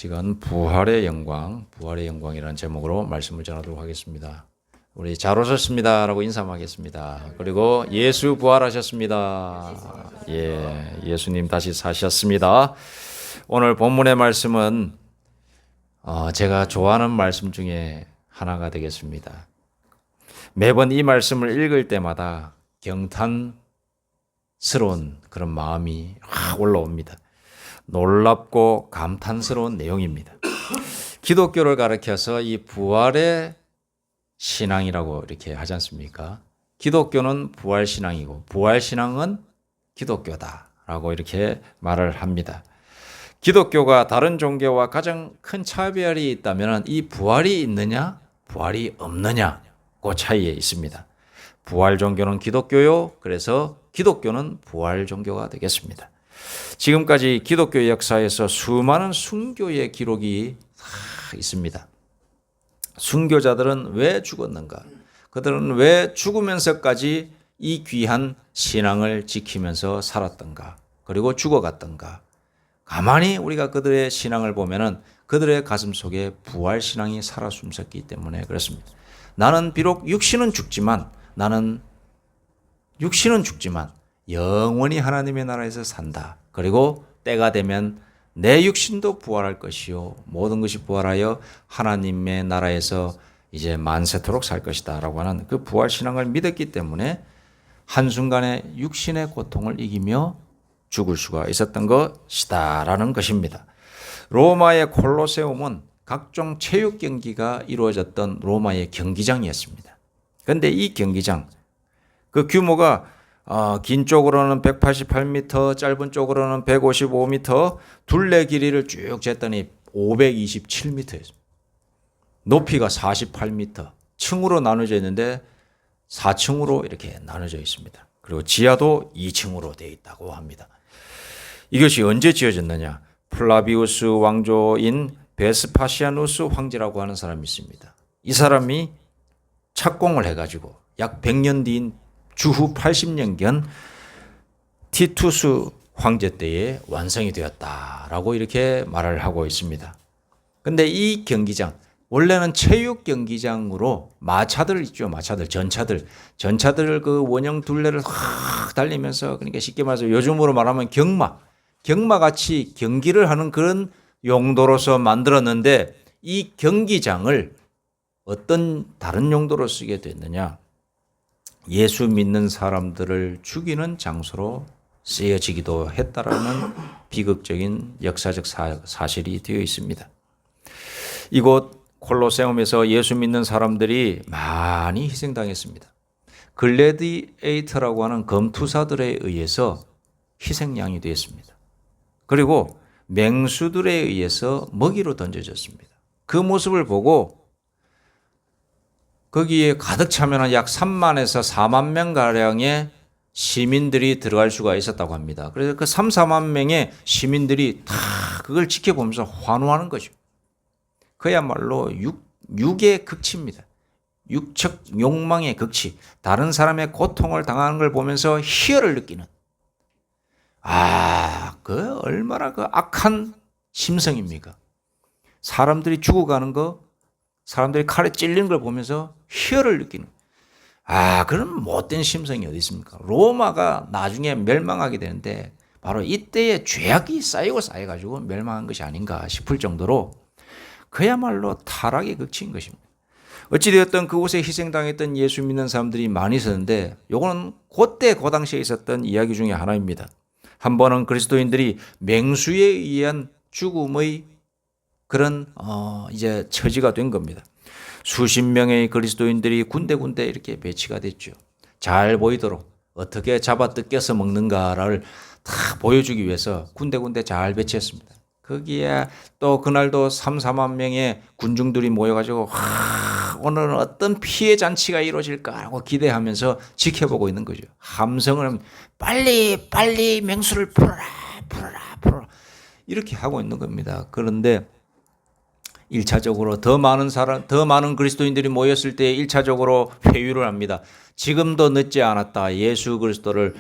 시간 부활의 영광이라는 제목으로 말씀을 전하도록 하겠습니다. 우리 잘 오셨습니다라고 인사하겠습니다. 그리고 예수 부활하셨습니다. 예수님 다시 사셨습니다. 오늘 본문의 말씀은 제가 좋아하는 말씀 중에 하나가 되겠습니다. 매번 이 말씀을 읽을 때마다 경탄스러운 그런 마음이 확 올라옵니다. 놀랍고 감탄스러운 내용입니다. 기독교를 가리켜서 이 부활의 신앙이라고 이렇게 하지 않습니까? 기독교는 부활신앙이고 부활신앙은 기독교다라고 이렇게 말을 합니다. 기독교가 다른 종교와 가장 큰 차별이 있다면 이 부활이 있느냐 부활이 없느냐 그 차이에 있습니다. 부활 종교는 기독교요. 그래서 기독교는 부활 종교가 되겠습니다. 지금까지 기독교 역사에서 수많은 순교의 기록이 있습니다. 순교자들은 왜 죽었는가? 그들은 왜 죽으면서까지 이 귀한 신앙을 지키면서 살았던가? 그리고 죽어갔던가? 가만히 우리가 그들의 신앙을 보면은 그들의 가슴 속에 부활 신앙이 살아 숨쉬었기 때문에 그렇습니다. 나는 비록 육신은 죽지만 영원히 하나님의 나라에서 산다. 그리고 때가 되면 내 육신도 부활할 것이요 모든 것이 부활하여 하나님의 나라에서 이제 만세토록 살 것이다 라고 하는 그 부활 신앙을 믿었기 때문에 한순간에 육신의 고통을 이기며 죽을 수가 있었던 것이다 라는 것입니다. 로마의 콜로세움은 각종 체육 경기가 이루어졌던 로마의 경기장이었습니다. 그런데 이 경기장 그 규모가 긴 쪽으로는 188m, 짧은 쪽으로는 155m, 둘레 길이를 쭉 쟀더니 527m였습니다. 높이가 48m, 층으로 나눠져 있는데 4층으로 이렇게 나눠져 있습니다. 그리고 지하도 2층으로 되어 있다고 합니다. 이것이 언제 지어졌느냐? 플라비우스 왕조인 베스파시아누스 황제라고 하는 사람이 있습니다. 이 사람이 착공을 해가지고 약 100년 뒤인 주후 80년경 티투스 황제 때에 완성이 되었다라고 이렇게 말을 하고 있습니다. 근데 이 경기장 원래는 체육 경기장으로 마차들 있죠. 전차들 그 원형 둘레를 확 달리면서 그러니까 쉽게 말해서 요즘으로 말하면 경마 같이 경기를 하는 그런 용도로서 만들었는데 이 경기장을 어떤 다른 용도로 쓰게 됐느냐? 예수 믿는 사람들을 죽이는 장소로 쓰여지기도 했다라는 비극적인 역사적 사실이 되어 있습니다. 이곳 콜로세움에서 예수 믿는 사람들이 많이 희생당했습니다. 글래디에이터라고 하는 검투사들에 의해서 희생양이 되었습니다. 그리고 맹수들에 의해서 먹이로 던져졌습니다. 그 모습을 보고 거기에 가득 차면 약 3만에서 4만 명가량의 시민들이 들어갈 수가 있었다고 합니다. 그래서 그 3, 4만 명의 시민들이 다 그걸 지켜보면서 환호하는 거죠. 그야말로 육의 극치입니다. 육적 욕망의 극치. 다른 사람의 고통을 당하는 걸 보면서 희열을 느끼는. 그 얼마나 그 악한 심성입니까? 사람들이 죽어가는 거, 사람들이 칼에 찔리는 걸 보면서 희열을 느끼는. 그런 못된 심성이 어디 있습니까? 로마가 나중에 멸망하게 되는데 바로 이때의 죄악이 쌓여가지고 멸망한 것이 아닌가 싶을 정도로 그야말로 타락의 극치인 것입니다. 어찌되었든 그곳에 희생당했던 예수 믿는 사람들이 많이 있었는데 요거는 그때 그 당시에 있었던 이야기 중에 하나입니다. 한 번은 그리스도인들이 맹수에 의한 죽음의 그런 이제 처지가 된 겁니다. 수십 명의 그리스도인들이 군데군데 이렇게 배치가 됐죠. 잘 보이도록 어떻게 잡아 뜯겨서 먹는가를 다 보여주기 위해서 군데군데 잘 배치했습니다. 거기에 또 그날도 3, 4만 명의 군중들이 모여가지고 오늘은 어떤 피해 잔치가 이루어질까 하고 기대하면서 지켜보고 있는 거죠. 함성을 빨리 맹수를 풀어라 이렇게 하고 있는 겁니다. 그런데 1차적으로 더 많은 그리스도인들이 모였을 때 1차적으로 회유를 합니다. 지금도 늦지 않았다. 예수 그리스도를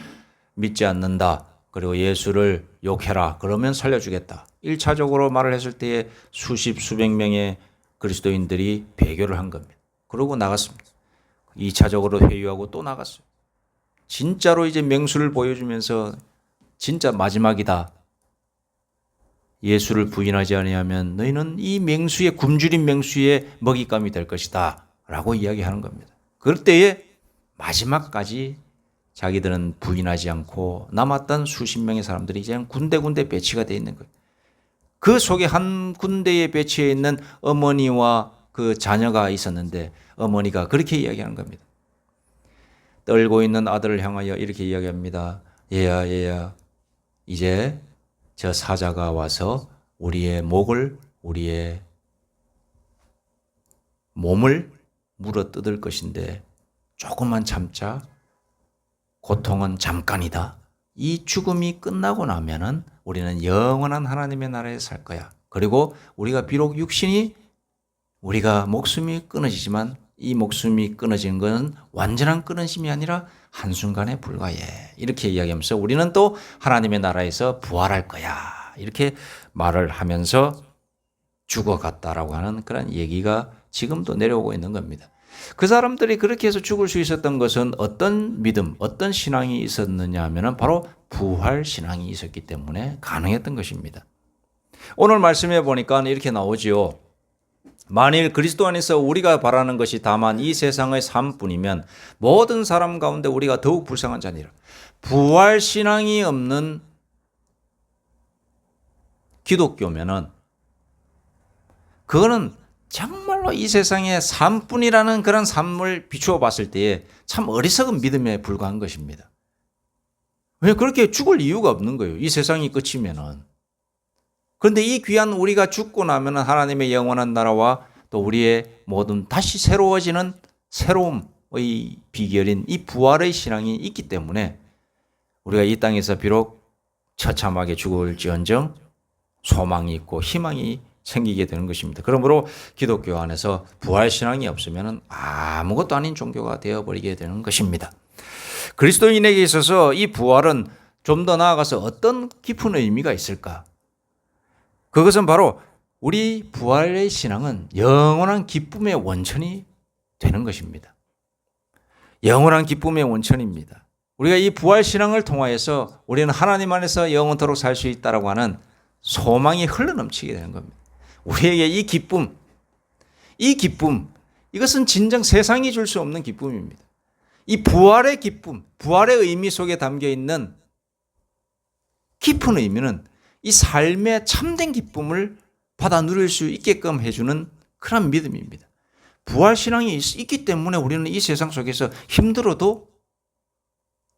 믿지 않는다. 그리고 예수를 욕해라. 그러면 살려주겠다. 1차적으로 말을 했을 때에 수십 수백 명의 그리스도인들이 배교를 한 겁니다. 그러고 나갔습니다. 2차적으로 회유하고 또 나갔어요. 진짜로 이제 맹수를 보여주면서 진짜 마지막이다. 예수를 부인하지 아니하면 너희는 이 맹수의 굶주린 맹수의 먹잇감이 될 것이다 라고 이야기하는 겁니다. 그럴 때에 마지막까지 자기들은 부인하지 않고 남았던 수십 명의 사람들이 이제 군데군데 배치가 되어 있는 거예요. 그 속에 한 군데에 배치해 있는 어머니와 그 자녀가 있었는데 어머니가 그렇게 이야기하는 겁니다. 떨고 있는 아들을 향하여 이렇게 이야기합니다. 얘야 이제 저 사자가 와서 우리의 몸을 물어 뜯을 것인데 조금만 참자. 고통은 잠깐이다. 이 죽음이 끝나고 나면은 우리는 영원한 하나님의 나라에 살 거야. 그리고 우리가 비록 우리가 목숨이 끊어지지만 이 목숨이 끊어지는 것은 완전한 끊어짐이 아니라 한순간에 불과해. 이렇게 이야기하면서 우리는 또 하나님의 나라에서 부활할 거야. 이렇게 말을 하면서 죽어갔다라고 하는 그런 얘기가 지금도 내려오고 있는 겁니다. 그 사람들이 그렇게 해서 죽을 수 있었던 것은 어떤 믿음, 어떤 신앙이 있었느냐 하면 바로 부활 신앙이 있었기 때문에 가능했던 것입니다. 오늘 말씀해 보니까 이렇게 나오지요. 만일 그리스도 안에서 우리가 바라는 것이 다만 이 세상의 삶뿐이면 모든 사람 가운데 우리가 더욱 불쌍한 자니라. 부활 신앙이 없는 기독교면은 그거는 정말로 이 세상의 삶뿐이라는 그런 삶을 비추어 봤을 때에 참 어리석은 믿음에 불과한 것입니다. 왜 그렇게 죽을 이유가 없는 거예요. 이 세상이 끝이면은. 그런데 이 귀한 우리가 죽고 나면은 하나님의 영원한 나라와 또 우리의 모든 다시 새로워지는 새로움의 비결인 이 부활의 신앙이 있기 때문에 우리가 이 땅에서 비록 처참하게 죽을지언정 소망이 있고 희망이 생기게 되는 것입니다. 그러므로 기독교 안에서 부활 신앙이 없으면 아무것도 아닌 종교가 되어버리게 되는 것입니다. 그리스도인에게 있어서 이 부활은 좀 더 나아가서 어떤 깊은 의미가 있을까? 그것은 바로 우리 부활의 신앙은 영원한 기쁨의 원천이 되는 것입니다. 영원한 기쁨의 원천입니다. 우리가 이 부활 신앙을 통하여서 우리는 하나님 안에서 영원토록 살 수 있다라고 하는 소망이 흘러넘치게 되는 겁니다. 우리에게 이 기쁨, 이것은 진정 세상이 줄 수 없는 기쁨입니다. 이 부활의 기쁨, 부활의 의미 속에 담겨 있는 깊은 의미는 이 삶의 참된 기쁨을 받아 누릴 수 있게끔 해주는 그런 믿음입니다. 부활 신앙이 있기 때문에 우리는 이 세상 속에서 힘들어도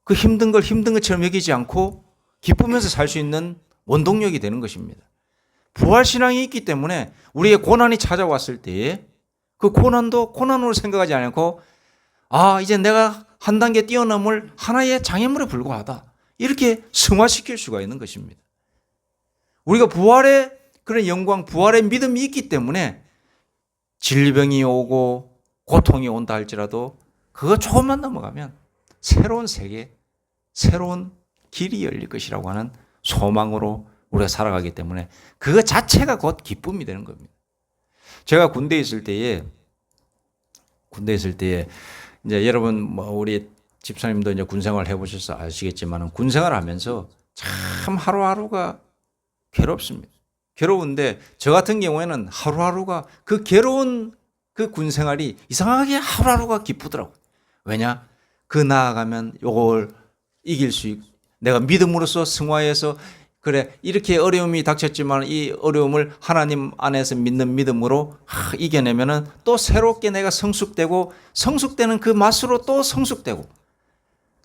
그 힘든 걸 힘든 것처럼 여기지 않고 기쁘면서 살 수 있는 원동력이 되는 것입니다. 부활 신앙이 있기 때문에 우리의 고난이 찾아왔을 때에 그 고난도 고난으로 생각하지 않고 이제 내가 한 단계 뛰어넘을 하나의 장애물에 불과하다. 이렇게 승화시킬 수가 있는 것입니다. 우리가 부활의 그런 영광, 부활의 믿음이 있기 때문에 질병이 오고 고통이 온다 할지라도 그거 조금만 넘어가면 새로운 세계, 새로운 길이 열릴 것이라고 하는 소망으로 우리가 살아가기 때문에 그거 자체가 곧 기쁨이 되는 겁니다. 제가 군대에 있을 때에 이제 여러분 우리 집사님도 이제 군생활 해보셔서 아시겠지만 군생활 하면서 참 하루하루가 괴롭습니다. 괴로운데 저 같은 경우에는 하루하루가 그 괴로운 그 군생활이 이상하게 하루하루가 기쁘더라고요. 왜냐? 그 나아가면 요걸 이길 수 있고 내가 믿음으로써 승화해서 그래 이렇게 어려움이 닥쳤지만 이 어려움을 하나님 안에서 믿는 믿음으로 이겨내면은 또 새롭게 내가 성숙되고 성숙되는 그 맛으로 또 성숙되고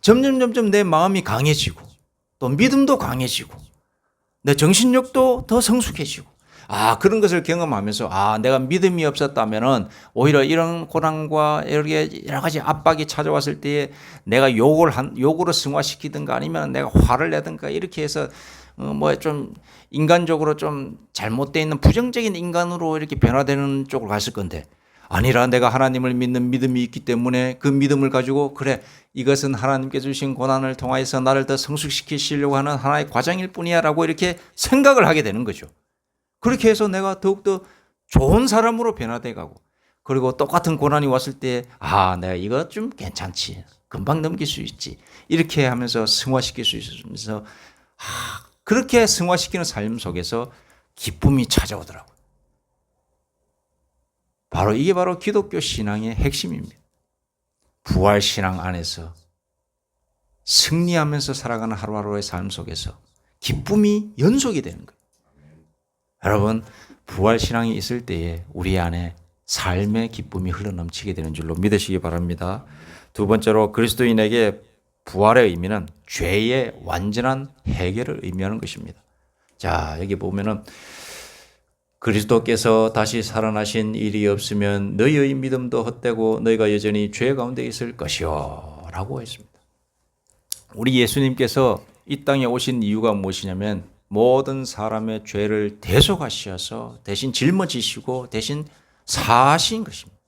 점점 내 마음이 강해지고 또 믿음도 강해지고 내 정신력도 더 성숙해지고 그런 것을 경험하면서 내가 믿음이 없었다면은 오히려 이런 고난과 여러 가지 압박이 찾아왔을 때에 내가 욕으로 승화시키든가 아니면 내가 화를 내든가 이렇게 해서 좀 인간적으로 좀 잘못되어 있는 부정적인 인간으로 이렇게 변화되는 쪽으로 갔을 건데 아니라 내가 하나님을 믿는 믿음이 있기 때문에 그 믿음을 가지고 그래 이것은 하나님께 주신 고난을 통하여서 나를 더 성숙시키시려고 하는 하나의 과정일 뿐이야 라고 이렇게 생각을 하게 되는 거죠. 그렇게 해서 내가 더욱더 좋은 사람으로 변화돼 가고 그리고 똑같은 고난이 왔을 때 내가 이거 좀 괜찮지. 금방 넘길 수 있지. 이렇게 하면서 승화시킬 수 있으면서 그렇게 승화시키는 삶 속에서 기쁨이 찾아오더라고요. 이게 바로 기독교 신앙의 핵심입니다. 부활 신앙 안에서 승리하면서 살아가는 하루하루의 삶 속에서 기쁨이 연속이 되는 거예요. 여러분, 부활 신앙이 있을 때에 우리 안에 삶의 기쁨이 흘러넘치게 되는 줄로 믿으시기 바랍니다. 두 번째로 그리스도인에게 부활의 의미는 죄의 완전한 해결을 의미하는 것입니다. 자, 여기 보면은 그리스도께서 다시 살아나신 일이 없으면 너희의 믿음도 헛되고 너희가 여전히 죄 가운데 있을 것이요 라고 했습니다. 우리 예수님께서 이 땅에 오신 이유가 무엇이냐면 모든 사람의 죄를 대속하셔서 대신 짊어지시고 대신 사하신 것입니다.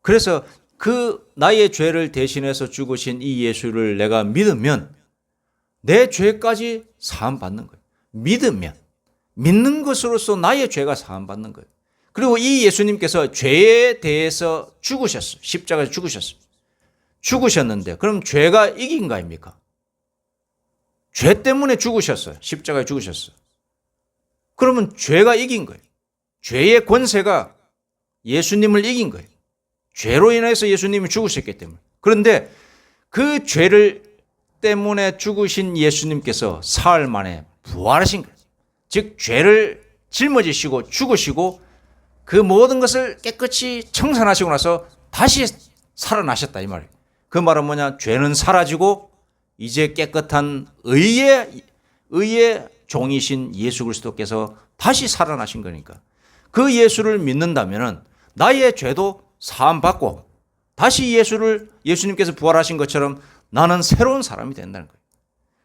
그래서 그 나의 죄를 대신해서 죽으신 이 예수를 내가 믿으면 내 죄까지 사함받는 거예요. 믿는 것으로서 나의 죄가 사함받는 거예요. 그리고 이 예수님께서 죄에 대해서 죽으셨어요. 십자가에서 죽으셨어요. 죽으셨는데 그럼 죄가 이긴 거 아닙니까? 죄 때문에 죽으셨어요. 십자가에 죽으셨어요. 그러면 죄가 이긴 거예요. 죄의 권세가 예수님을 이긴 거예요. 죄로 인해서 예수님이 죽으셨기 때문에. 그런데 그 죄를 때문에 죽으신 예수님께서 사흘 만에 부활하신 거예요. 즉 죄를 짊어지시고 죽으시고 그 모든 것을 깨끗이 청산하시고 나서 다시 살아나셨다 이 말이에요. 그 말은 뭐냐? 죄는 사라지고 이제 깨끗한 의의 종이신 예수 그리스도께서 다시 살아나신 거니까 그 예수를 믿는다면은 나의 죄도 사함받고 다시 예수님께서 부활하신 것처럼 나는 새로운 사람이 된다는 거예요.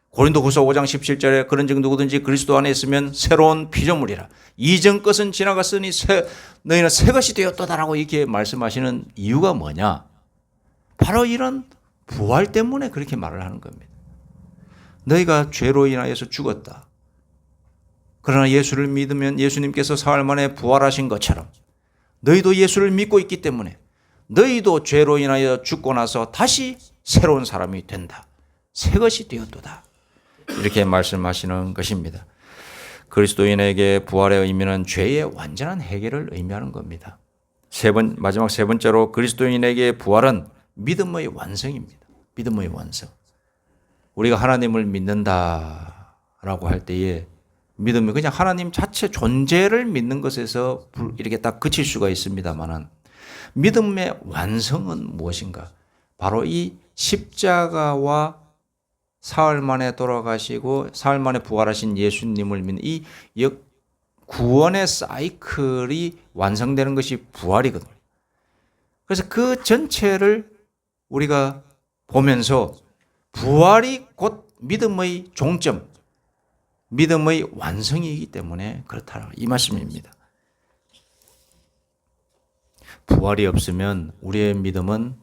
고린도후서 5장 17절에 그런즉 누구든지 그리스도 안에 있으면 새로운 피조물이라 이전 것은 지나갔으니 너희는 새 것이 되었도다라고 이렇게 말씀하시는 이유가 뭐냐? 바로 이런 부활 때문에 그렇게 말을 하는 겁니다. 너희가 죄로 인하여서 죽었다. 그러나 예수를 믿으면 예수님께서 사흘 만에 부활하신 것처럼 너희도 예수를 믿고 있기 때문에 너희도 죄로 인하여 죽고 나서 다시 새로운 사람이 된다. 새 것이 되었도다. 이렇게 말씀하시는 것입니다. 그리스도인에게 부활의 의미는 죄의 완전한 해결을 의미하는 겁니다. 마지막 세 번째로 그리스도인에게 부활은 믿음의 완성입니다. 믿음의 완성. 우리가 하나님을 믿는다라고 할 때에 믿음이 그냥 하나님 자체 존재를 믿는 것에서 이렇게 딱 그칠 수가 있습니다만은 믿음의 완성은 무엇인가? 바로 이 십자가와 사흘 만에 돌아가시고 사흘 만에 부활하신 예수님을 믿는 이 구원의 사이클이 완성되는 것이 부활이거든요. 그래서 그 전체를 우리가 보면서 부활이 곧 믿음의 종점, 믿음의 완성이기 때문에 그렇다. 이 말씀입니다. 부활이 없으면 우리의 믿음은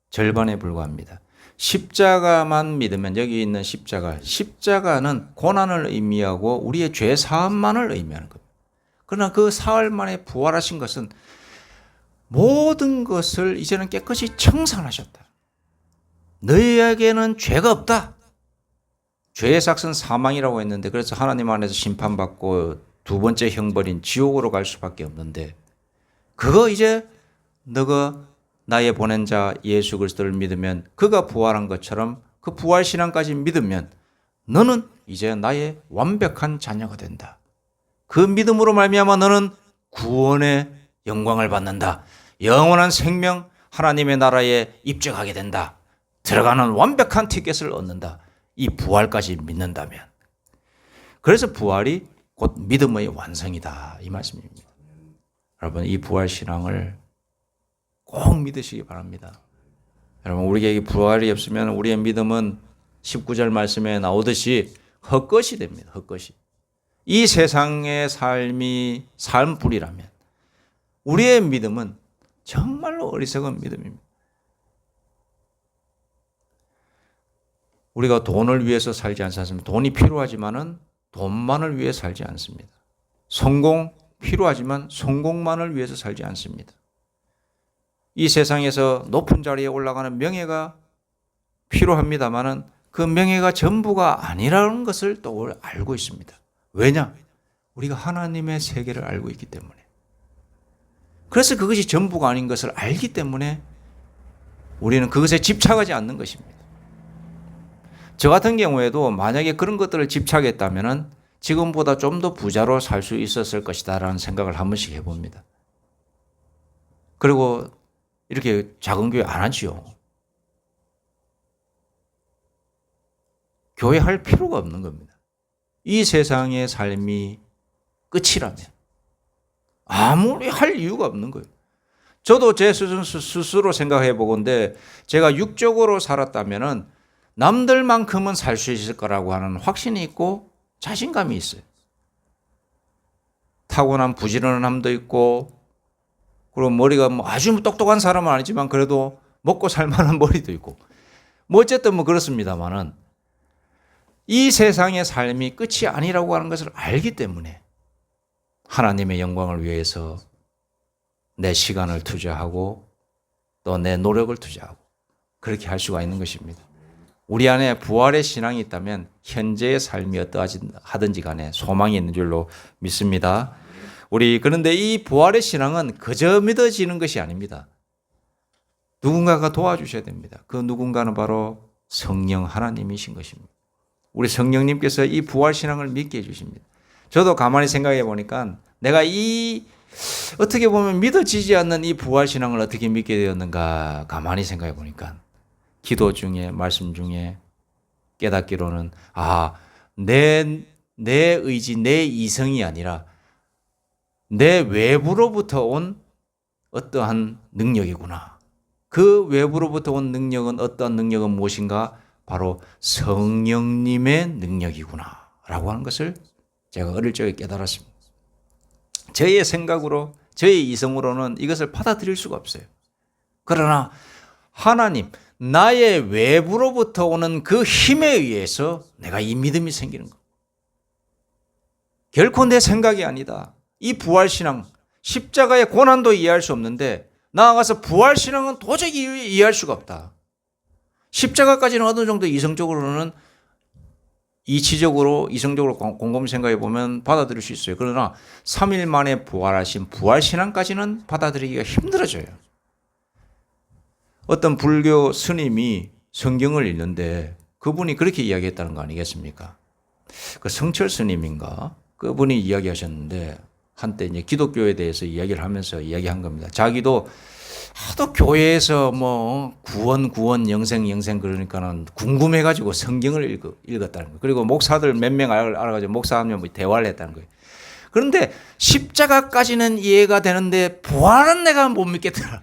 절반에 불과합니다. 십자가만 믿으면 여기 있는 십자가는 고난을 의미하고 우리의 죄 사함만을 의미하는 겁니다. 그러나 그 사흘 만에 부활하신 것은 모든 것을 이제는 깨끗이 청산하셨다. 너희에게는 죄가 없다. 죄의 삭은 사망이라고 했는데 그래서 하나님 안에서 심판받고 두 번째 형벌인 지옥으로 갈 수밖에 없는데 그거 이제 너가 나의 보낸 자 예수 그리스도를 믿으면 그가 부활한 것처럼 그 부활 신앙까지 믿으면 너는 이제 나의 완벽한 자녀가 된다. 그 믿음으로 말미암아 너는 구원의 영광을 받는다. 영원한 생명 하나님의 나라에 입적하게 된다. 들어가는 완벽한 티켓을 얻는다. 이 부활까지 믿는다면. 그래서 부활이 곧 믿음의 완성이다. 이 말씀입니다. 여러분 이 부활 신앙을 꼭 믿으시기 바랍니다. 여러분 우리에게 부활이 없으면 우리의 믿음은 19절 말씀에 나오듯이 헛것이 됩니다. 헛것이. 이 세상의 삶이 삶뿐이라면 우리의 믿음은 정말로 어리석은 믿음입니다. 우리가 돈을 위해서 살지 않습니다. 돈이 필요하지만은 돈만을 위해 살지 않습니다. 성공 필요하지만 성공만을 위해서 살지 않습니다. 이 세상에서 높은 자리에 올라가는 명예가 필요합니다만은 그 명예가 전부가 아니라는 것을 또 알고 있습니다. 왜냐? 우리가 하나님의 세계를 알고 있기 때문에. 그래서 그것이 전부가 아닌 것을 알기 때문에 우리는 그것에 집착하지 않는 것입니다. 저 같은 경우에도 만약에 그런 것들을 집착했다면 지금보다 좀 더 부자로 살 수 있었을 것이다 라는 생각을 한 번씩 해봅니다. 그리고 이렇게 작은 교회 안 하지요. 교회 할 필요가 없는 겁니다. 이 세상의 삶이 끝이라면 아무리 할 이유가 없는 거예요. 저도 제 스스로 생각해 보건데 제가 육적으로 살았다면 남들만큼은 살 수 있을 거라고 하는 확신이 있고 자신감이 있어요. 타고난 부지런함도 있고 그리고 머리가 뭐 아주 똑똑한 사람은 아니지만 그래도 먹고 살 만한 머리도 있고 뭐 어쨌든 뭐 그렇습니다만은 이 세상의 삶이 끝이 아니라고 하는 것을 알기 때문에 하나님의 영광을 위해서 내 시간을 투자하고 또 내 노력을 투자하고 그렇게 할 수가 있는 것입니다. 우리 안에 부활의 신앙이 있다면 현재의 삶이 어떠하든지 간에 소망이 있는 줄로 믿습니다. 그런데 이 부활의 신앙은 그저 믿어지는 것이 아닙니다. 누군가가 도와주셔야 됩니다. 그 누군가는 바로 성령 하나님이신 것입니다. 우리 성령님께서 이 부활 신앙을 믿게 해주십니다. 저도 가만히 생각해 보니까 내가 어떻게 보면 믿어지지 않는 이 부활 신앙을 어떻게 믿게 되었는가 가만히 생각해 보니까 기도 중에 말씀 중에 깨닫기로는 내 의지 내 이성이 아니라 내 외부로부터 온 어떠한 능력이구나. 그 외부로부터 온 능력은 어떠한 능력은 무엇인가? 바로 성령님의 능력이구나 라고 하는 것을 제가 어릴 적에 깨달았습니다. 저의 생각으로 저의 이성으로는 이것을 받아들일 수가 없어요. 그러나 하나님 나의 외부로부터 오는 그 힘에 의해서 내가 이 믿음이 생기는 것. 결코 내 생각이 아니다. 이 부활신앙 십자가의 고난도 이해할 수 없는데 나아가서 부활신앙은 도저히 이해할 수가 없다. 십자가까지는 어느 정도 이성적으로는 이치적으로 이성적으로 곰곰이 생각해 보면 받아들일 수 있어요. 그러나 3일 만에 부활하신 부활신앙까지는 받아들이기가 힘들어져요. 어떤 불교 스님이 성경을 읽는데 그분이 그렇게 이야기했다는 거 아니겠습니까? 그 성철 스님인가? 그분이 이야기하셨는데 한때 이제 기독교에 대해서 이야기를 하면서 이야기한 겁니다. 자기도 하도 교회에서 뭐 구원 영생 그러니까는 궁금해가지고 성경을 읽었다는 거예요. 그리고 목사들 몇 명 알아가지고 목사 한 명 대화를 했다는 거예요. 그런데 십자가까지는 이해가 되는데 부활은 내가 못 믿겠더라.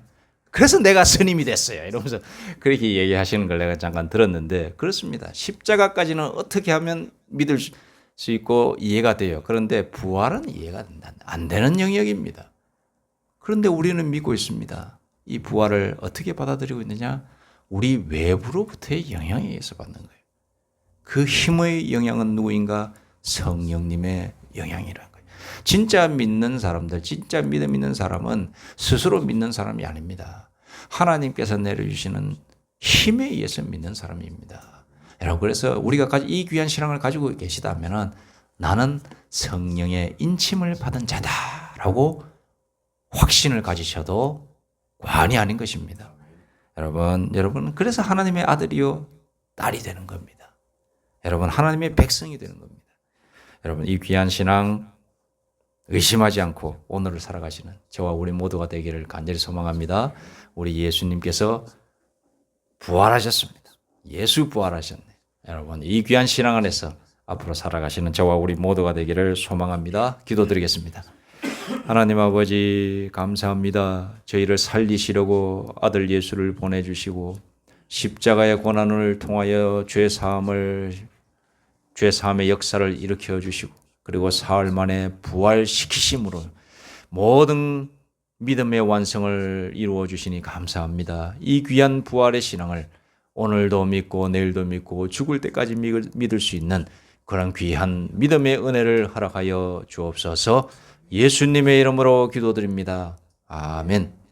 그래서 내가 스님이 됐어요. 이러면서 그렇게 얘기하시는 걸 내가 잠깐 들었는데 그렇습니다. 십자가까지는 어떻게 하면 믿을 수 있고 이해가 돼요. 그런데 부활은 이해가 안 되는 영역입니다. 그런데 우리는 믿고 있습니다. 이 부활을 어떻게 받아들이고 있느냐? 우리 외부로부터의 영향에 의해서 받는 거예요. 그 힘의 영향은 누구인가? 성령님의 영향이라는 거예요. 진짜 믿는 사람들, 진짜 믿음 있는 사람은 스스로 믿는 사람이 아닙니다. 하나님께서 내려주시는 힘에 의해서 믿는 사람입니다. 여러분, 그래서 우리가 이 귀한 신앙을 가지고 계시다면 나는 성령의 인침을 받은 자다라고 확신을 가지셔도 과언이 아닌 것입니다. 여러분, 그래서 하나님의 아들이요, 딸이 되는 겁니다. 여러분, 하나님의 백성이 되는 겁니다. 여러분, 이 귀한 신앙 의심하지 않고 오늘을 살아가시는 저와 우리 모두가 되기를 간절히 소망합니다. 우리 예수님께서 부활하셨습니다. 예수 부활하셨네. 여러분, 이 귀한 신앙 안에서 앞으로 살아가시는 저와 우리 모두가 되기를 소망합니다. 기도드리겠습니다. 하나님 아버지 감사합니다. 저희를 살리시려고 아들 예수를 보내주시고 십자가의 고난을 통하여 죄사함의 역사를 일으켜 주시고 그리고 사흘 만에 부활시키심으로 모든 믿음의 완성을 이루어 주시니 감사합니다. 이 귀한 부활의 신앙을 오늘도 믿고 내일도 믿고 죽을 때까지 믿을 수 있는 그런 귀한 믿음의 은혜를 허락하여 주옵소서. 예수님의 이름으로 기도드립니다. 아멘.